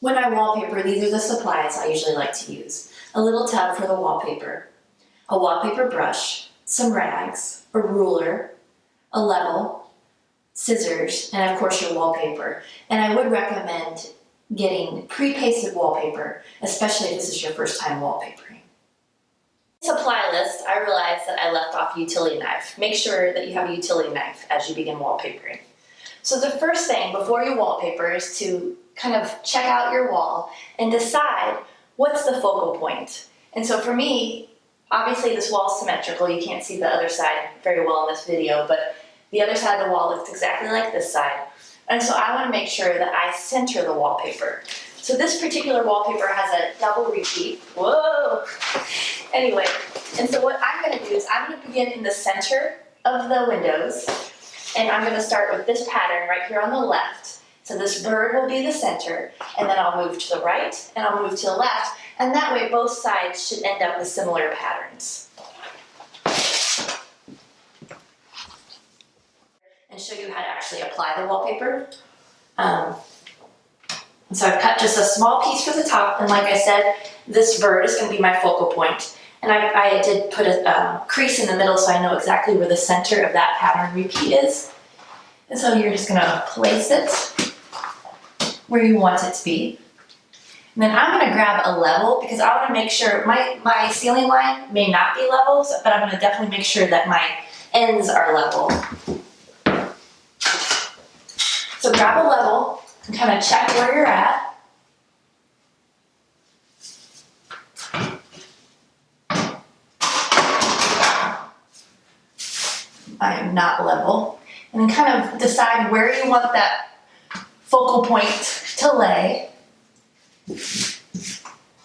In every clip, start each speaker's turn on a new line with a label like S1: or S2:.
S1: When I wallpaper, these are the supplies I usually like to use. A little tub for the wallpaper, a wallpaper brush, some rags, a ruler, a level, scissors, and of course your wallpaper. And I would recommend getting pre-pasted wallpaper, especially if this is your first time wallpapering. Supply list, I realized that I left off utility knife. Make sure that you have a utility knife as you begin wallpapering. So the first thing before you wallpaper is to kind of check out your wall and decide what's the focal point. And so for me, obviously this wall is symmetrical. You can't see the other side very well in this video, but the other side of the wall looks exactly like this side. And so I want to make sure that I center the wallpaper. So this particular wallpaper has a double repeat. Whoa! Anyway, and so what I'm going to do is I'm going to begin in the center of the windows, and I'm going to start with this pattern right here on the left. So this bird will be the center, and then I'll move to the right, and I'll move to the left, and that way both sides should end up with similar patterns. And show you how to actually apply the wallpaper. So I've cut just a small piece for the top, and like I said, this bird is going to be my focal point. And I did put a crease in the middle so I know exactly where the center of that pattern repeat is. And so you're just going to place it where you want it to be. And then I'm going to grab a level because I want to make sure my ceiling line may not be level, but I'm going to definitely make sure that my ends are level. So grab a level and kind of check where you're at. I am not level. And then kind of decide where you want that focal point to lay.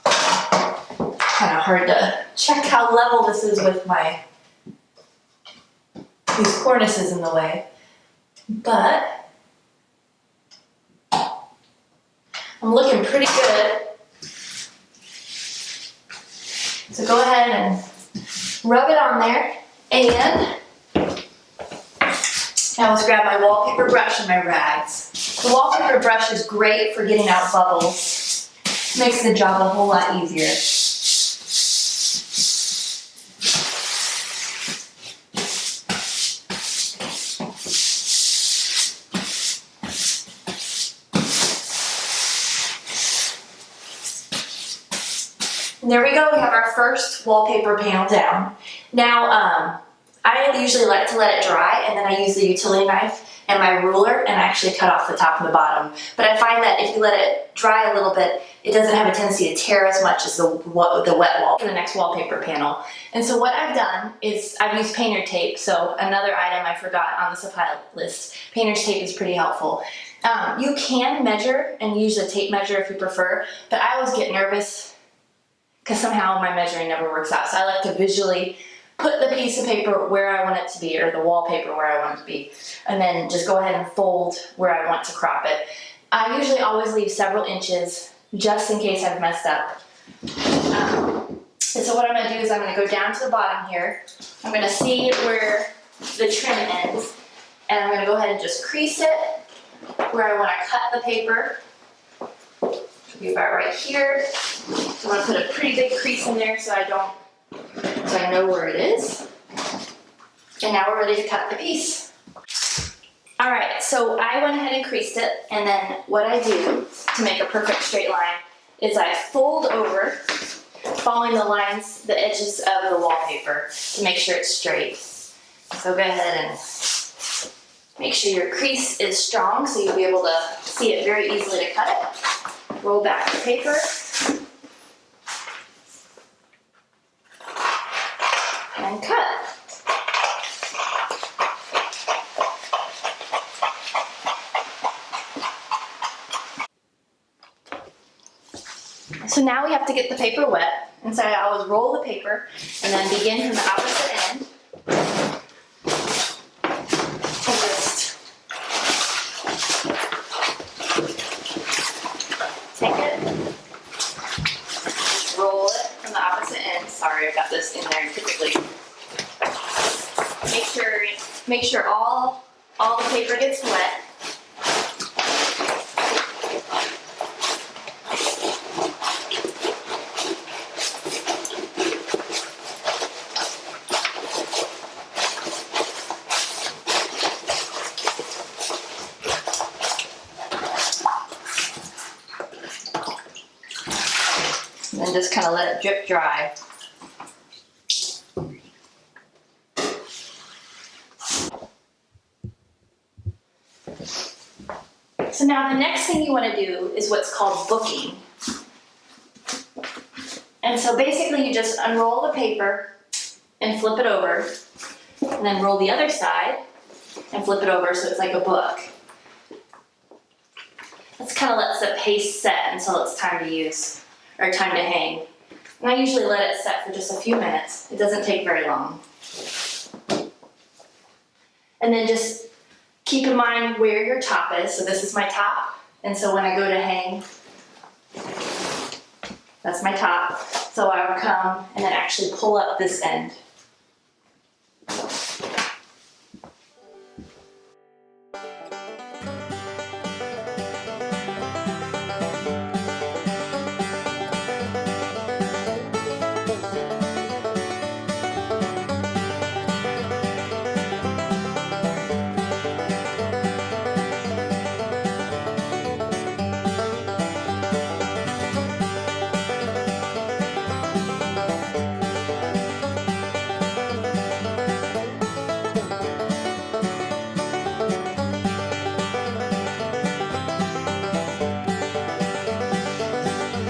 S1: Kind of hard to check how level this is with these cornices in the way. But I'm looking pretty good. So go ahead and rub it on there, and now let's grab my wallpaper brush and my rags. The wallpaper brush is great for getting out bubbles. Makes the job a whole lot easier. And there we go, we have our first wallpaper panel down. Now, I usually like to let it dry, and then I use the utility knife and my ruler and actually cut off the top and the bottom. But I find that if you let it dry a little bit, it doesn't have a tendency to tear as much as the wet wall for the next wallpaper panel. And so what I've done is I've used painter tape, so another item I forgot on the supply list. Painter's tape is pretty helpful. You can measure and use a tape measure if you prefer, but I always get nervous because somehow my measuring never works out. So I like to visually put the piece of paper where I want it to be, or the wallpaper where I want it to be, and then just go ahead and fold where I want to crop it. I usually always leave several inches just in case I've messed up. And so what I'm going to do is I'm going to go down to the bottom here. I'm going to see where the trim ends, and I'm going to go ahead and just crease it where I want to cut the paper. Should be about right here. So I'm going to put a pretty big crease in there so I know where it is. And now we're ready to cut the piece. All right, so I went ahead and creased it, and then what I do to make a perfect straight line is I fold over, following the lines, the edges of the wallpaper to make sure it's straight. So go ahead and make sure your crease is strong so you'll be able to see it very easily to cut it. Roll back the paper. And cut. So now we have to get the paper wet, and so I always roll the paper and then begin from the opposite end. And just take it, roll it from the opposite end. Sorry, I got this in there typically. Make sure all the paper gets wet. just kind of let it drip dry. So now the next thing you want to do is what's called booking. And so basically you just unroll the paper and flip it over, and then roll the other side and flip it over so it's like a book. This kind of lets the paste set until it's time to use, or time to hang. And I usually let it set for just a few minutes. It doesn't take very long. And then just keep in mind where your top is. So this is my top, and so when I go to hang, that's my top. So I would come and then actually pull up this end.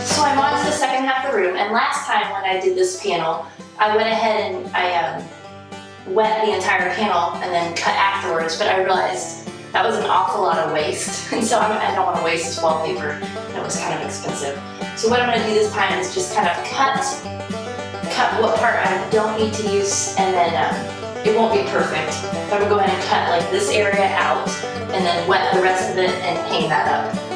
S1: So I'm on to the second half of the room, and last time when I did this panel, I went ahead and I wet the entire panel and then cut afterwards, but I realized that was an awful lot of waste, and so I don't want to waste wallpaper, and it was kind of expensive. So what I'm going to do this time is just kind of cut what part I don't need to use, and then it won't be perfect. So I'm going to go ahead and cut like this area out, and then wet the rest of it and hang that up.